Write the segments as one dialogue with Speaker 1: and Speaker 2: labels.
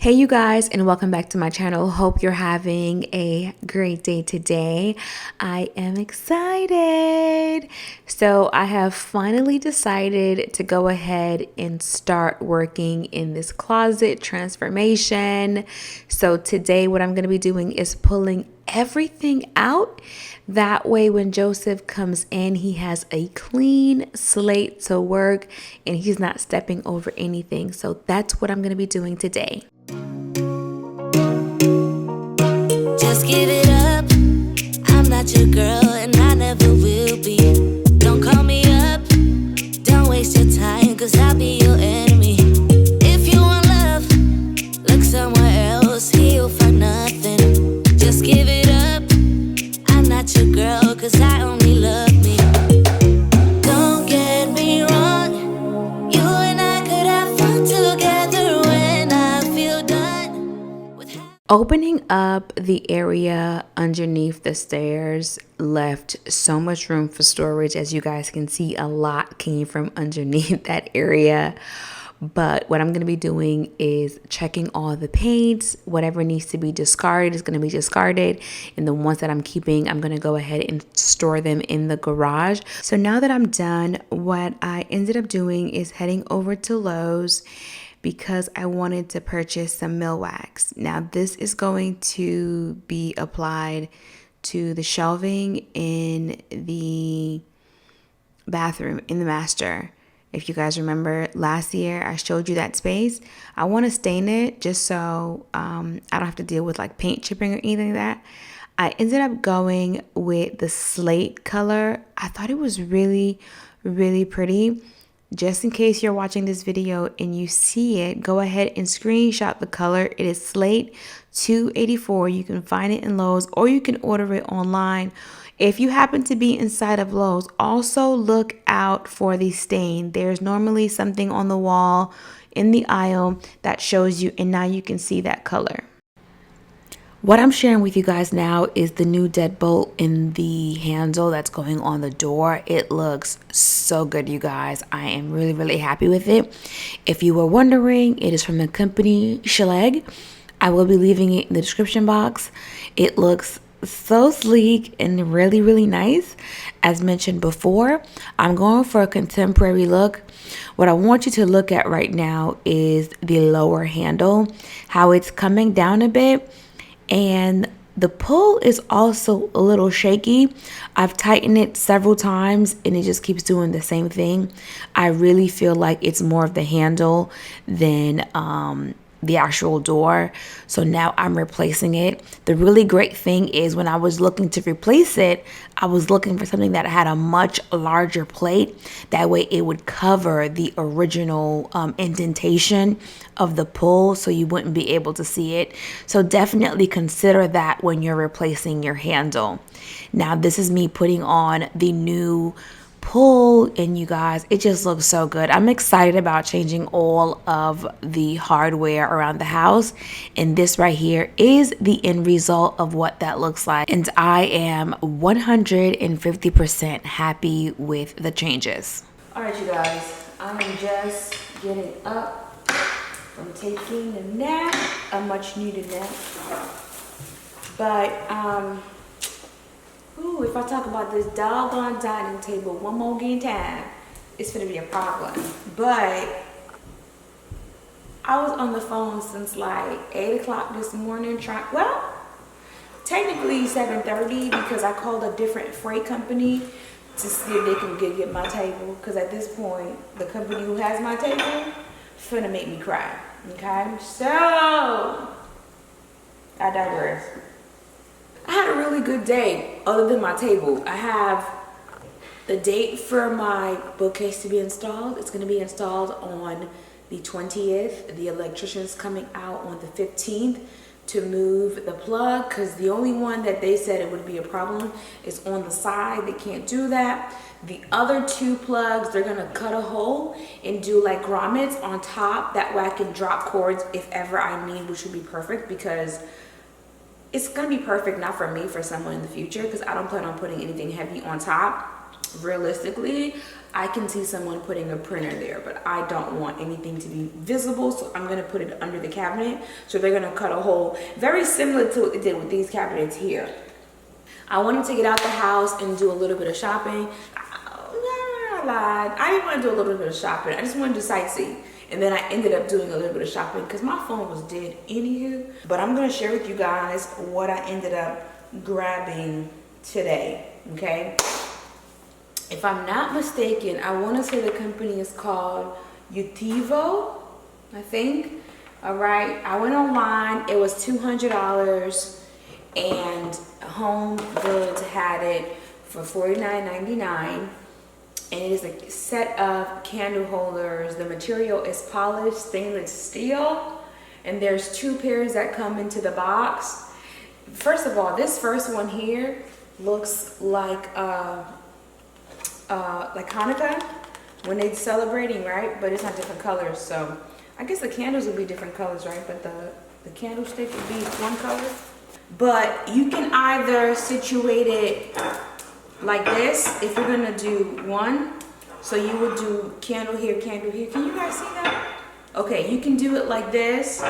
Speaker 1: Hey you guys, and welcome back to my channel. Hope you're having a great day today. I am excited. So I have finally decided to go ahead and start working in this closet transformation. So today what I'm going to be doing is pulling everything out. That way when Joseph comes in, he has a clean slate to work and he's not stepping over anything. So that's what I'm going to be doing today.
Speaker 2: Just give it up. I'm not your girl and I never will be. Don't call me up. Don't waste your time, cause I'll be your enemy. If you want love, look somewhere else. He'll find nothing. Just give it up. I'm not your girl, cause I only love me. Don't get me wrong. You and I could have fun together when I feel done with
Speaker 1: Opening up the area underneath the stairs left so much room for storage. As you guys can see, a lot came from underneath that area. But what I'm going to be doing is checking all the paints. Whatever needs to be discarded is going to be discarded. And the ones that I'm keeping, I'm going to go ahead and store them in the garage. So now that I'm done, what I ended up doing is heading over to Lowe's because I wanted to purchase some mill wax. Now this is going to be applied to the shelving in the bathroom, in the master. If you guys remember last year, I showed you that space. I want to stain it just so I don't have to deal with like paint chipping or anything like that. I ended up going with the slate color. I thought it was really, really pretty. Just in case you're watching this video and you see it, go ahead and screenshot the color. It is Slate 284. You can find it in Lowe's or you can order it online. If you happen to be inside of Lowe's, also look out for the stain. There's normally something on the wall in the aisle that shows you, and now you can see that color. What I'm sharing with you guys now is the new deadbolt in the handle that's going on the door. It looks so good, you guys. I am really, really happy with it. If you were wondering, it is from the company Schlage. I will be leaving it in the description box. It looks so sleek and really, really nice. As mentioned before, I'm going for a contemporary look. What I want you to look at right now is the lower handle, how it's coming down a bit. And the pull is also a little shaky. I've tightened it several times and it just keeps doing the same thing. I really feel like it's more of the handle than the actual door. So now I'm replacing it. The really great thing is when I was looking to replace it, I was looking for something that had a much larger plate. That way it would cover the original indentation of the pull so you wouldn't be able to see it. So definitely consider that when you're replacing your handle. Now this is me putting on the new pull, and you guys, it just looks so good. I'm excited about changing all of the hardware around the house, and this right here is the end result of what that looks like, and I am 150% happy with the changes. All right, you guys, I am just getting up from taking a nap, a much needed nap. But ooh, if I talk about this doggone dining table one more again time, it's gonna be a problem. But I was on the phone since like 8 o'clock this morning technically 7:30 because I called a different freight company to see if they can get my table. Because at this point, the company who has my table finna make me cry. Okay, so I digress. I had a really good day other than my table. I have the date for my bookcase to be installed. It's going to be installed on the 20th. The electrician's coming out on the 15th to move the plug because the only one that they said it would be a problem is on the side. They can't do that. The other two plugs, they're going to cut a hole and do like grommets on top. That way I can drop cords if ever I need, which would be perfect because it's gonna be perfect, not for me, for someone in the future, because I don't plan on putting anything heavy on top. realistically, I can see someone putting a printer there, but I don't want anything to be visible, so I'm gonna put it under the cabinet. So they're gonna cut a hole very similar to what they did with these cabinets here. I wanted to get out the house and do a little bit of shopping. I lied. I didn't want to do a little bit of shopping. I just wanted to sightsee. And then I ended up doing a little bit of shopping because my phone was dead anywho. But I'm going to share with you guys what I ended up grabbing today, okay? If I'm not mistaken, I want to say the company is called Utivo, I think. All right, I went online. It was $200, and Home Goods had it for $49.99. And it is a set of candle holders. The material is polished stainless steel, and there's 2 pairs that come into the box. First of all, this first one here looks like Hanukkah when they're celebrating, right? But it's not different colors, so I guess the candles would be different colors, right? But the candlestick would be one color. But you can either situate it like this if you're gonna do one. So you would do candle here, candle here. Can you guys see that? Okay, you can do it like this.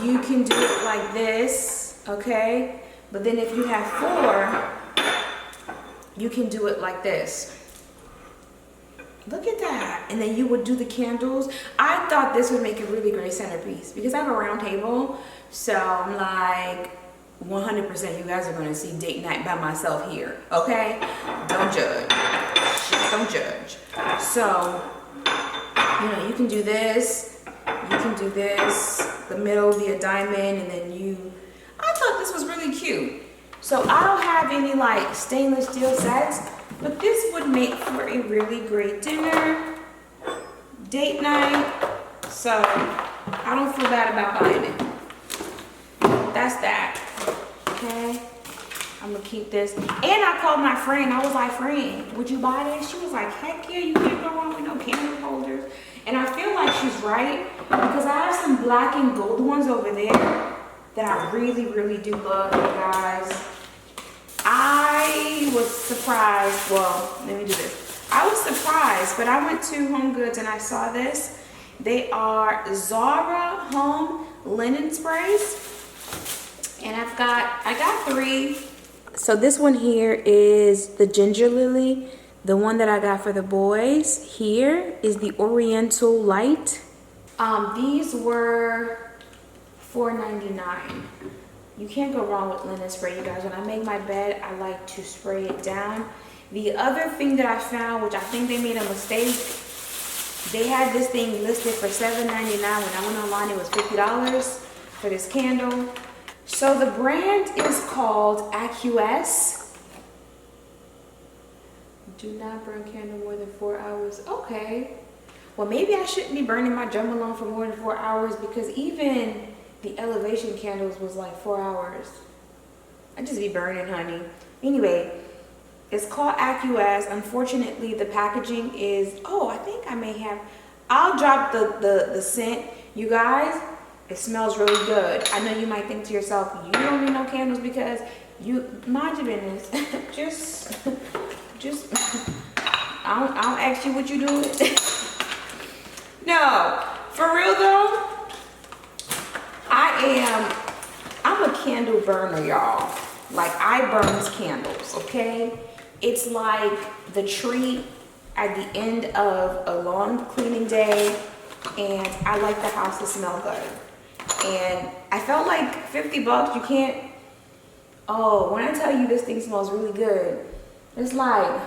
Speaker 1: You can do it like this, okay? But then if you have 4, you can do it like this. Look at that. And then you would do the candles. I thought this would make a really great centerpiece because I have a round table. So I'm like, 100% you guys are going to see date night by myself here, okay? Don't judge. Don't judge. So, you know, you can do this. You can do this. The middle will be a diamond, and then I thought this was really cute. So I don't have any like stainless steel sets, but this would make for a really great dinner, date night. So I don't feel bad about buying it. That's that. Okay, I'm gonna keep this. And I called my friend. I was like, friend, would you buy this? She was like, heck yeah, you can't go wrong with no candle holders. And I feel like she's right because I have some black and gold ones over there that I really, really do love, you guys. I was surprised. Well, let me do this. I was surprised, but I went to Home Goods and I saw this. They are Zara Home Linen Sprays. And I got 3. So this one here is the Ginger Lily. The one that I got for the boys here is the Oriental Light. These were $4.99. You can't go wrong with linen spray, you guys. When I make my bed, I like to spray it down. The other thing that I found, which I think they made a mistake, they had this thing listed for $7.99. When I went online, it was $50 for this candle. So the brand is called AQS. Do not burn candle more than 4 hours. Okay. Well, maybe I shouldn't be burning my Joe Malone for more than 4 hours because even the elevation candles was like 4 hours. I just be burning, honey. Anyway, it's called AQS. Unfortunately, the packaging is, I think I may have, I'll drop the scent. You guys, it smells really good. I know you might think to yourself, you don't need no candles because you, mind your business. just, I don't ask you what you doing. No, for real though, I'm a candle burner, y'all. Like, I burns candles, okay? It's like the treat at the end of a long cleaning day, and I like the house to smell good. And I felt like $50, you can't, when I tell you this thing smells really good, it's like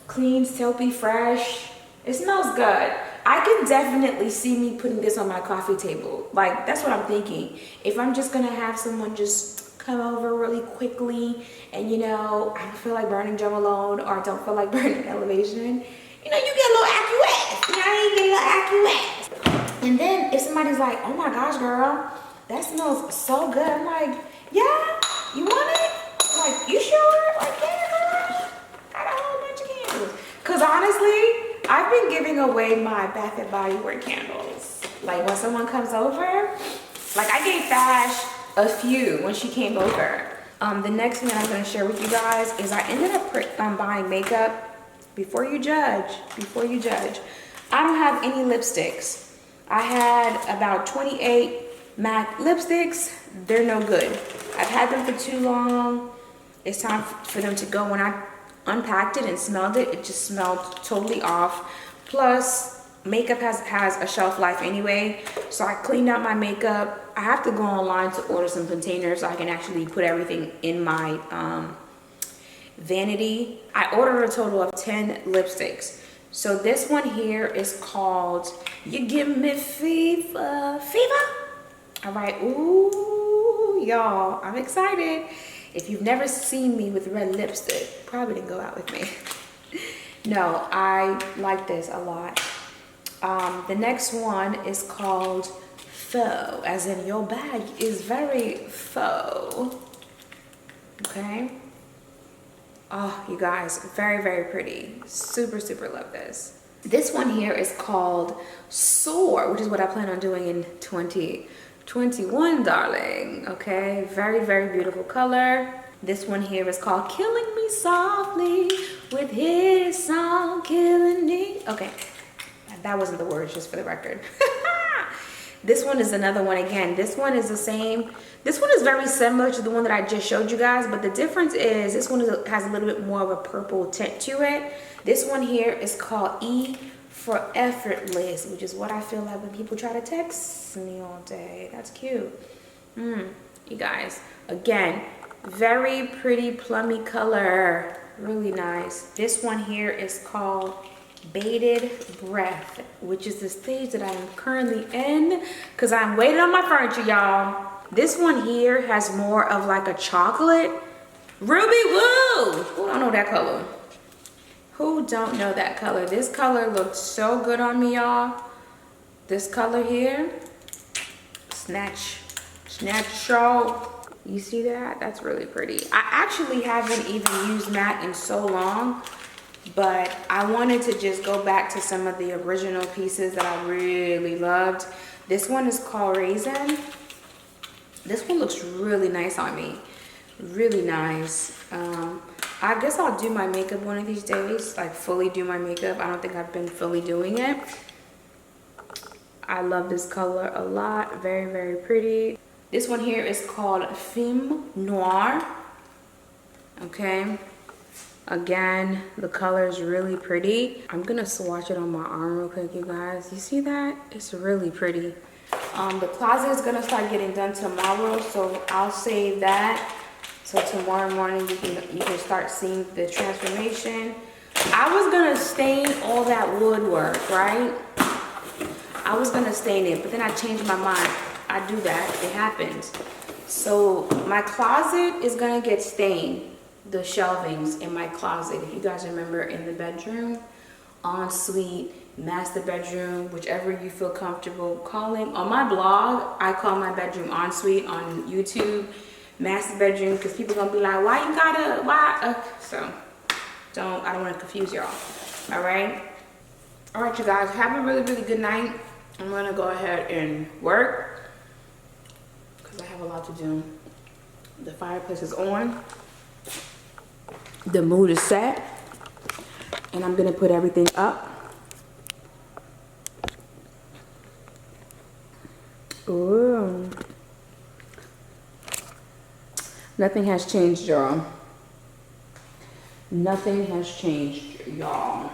Speaker 1: clean, soapy, fresh. It smells good. I can definitely see me putting this on my coffee table. Like, that's what I'm thinking. If I'm just gonna have someone just come over really quickly and, you know, I don't feel like burning Joe Malone or I don't feel like burning Elevation, you know, you get a little AQS. You know, you get a little AQS. And then if somebody's like, oh my gosh, girl, that smells so good. I'm like, yeah, you want it? I'm like, you sure? Like, yeah, girl. Got a whole bunch of candles. Cause honestly, I've been giving away my Bath and Body Works candles. Like when someone comes over, like I gave Fash a few when she came over. The next thing that I'm going to share with you guys is I ended up buying makeup. Before you judge, I don't have any lipsticks. I had about 28 MAC lipsticks. They're no good. I've had them for too long. It's time for them to go. When I unpacked it and smelled it, it just smelled totally off. Plus, makeup has a shelf life anyway. So I cleaned out my makeup. I have to go online to order some containers so I can actually put everything in my vanity. I ordered a total of 10 lipsticks. So this one here is called You Give Me Fever. All right, ooh, y'all, I'm excited. If you've never seen me with red lipstick, probably didn't go out with me. No, I like this a lot. The next one is called Faux, as in your bag is very faux. Okay. Oh, you guys, very, very pretty. Super, super love this. This one here is called Soar, which is what I plan on doing in 2021, darling. Okay, very, very beautiful color. This one here is called Killing Me Softly with his song Killing Me. Okay, that wasn't the words, just for the record. This one is another one again. This one is the same. This one is very similar to the one that I just showed you guys, but the difference is this one has a little bit more of a purple tint to it. This one here is called E for Effortless, which is what I feel like when people try to text me all day. That's cute. You guys, again, very pretty plummy color. Really nice. This one here is called Bated Breath, which is the stage that I am currently in because I'm waiting on my furniture, y'all. This one here has more of like a chocolate. Ruby Woo! Who don't know that color? Who don't know that color? This color looks so good on me, y'all. This color here, Snatch Show. You see that? That's really pretty. I actually haven't even used matte in so long, but I wanted to just go back to some of the original pieces that I really loved. This one is called Raisin. This one looks really nice on me. Really nice. I guess I'll do my makeup one of these days, like fully do my makeup. I don't think I've been fully doing it. I love this color a lot. Very, very pretty. This one here is called Femme Noir. Okay. Again, the color is really pretty. I'm gonna swatch it on my arm real quick, you guys. You see that? It's really pretty. The closet is gonna start getting done tomorrow, so I'll save that. So tomorrow morning you can start seeing the transformation. I was gonna stain all that woodwork, right? I was gonna stain it, but then I changed my mind. I do that, it happens. So my closet is gonna get stained. The shelvings in my closet, if you guys remember, in the bedroom, ensuite, master bedroom, whichever you feel comfortable calling. On my blog, I call my bedroom ensuite. On YouTube, master bedroom, because people gonna be like, so I don't want to confuse y'all. All right, you guys, have a really, really good night. I'm gonna go ahead and work because I have a lot to do. The fireplace is on. The mood is set, and I'm gonna put everything up. Ooh. Nothing has changed, y'all. Nothing has changed, y'all.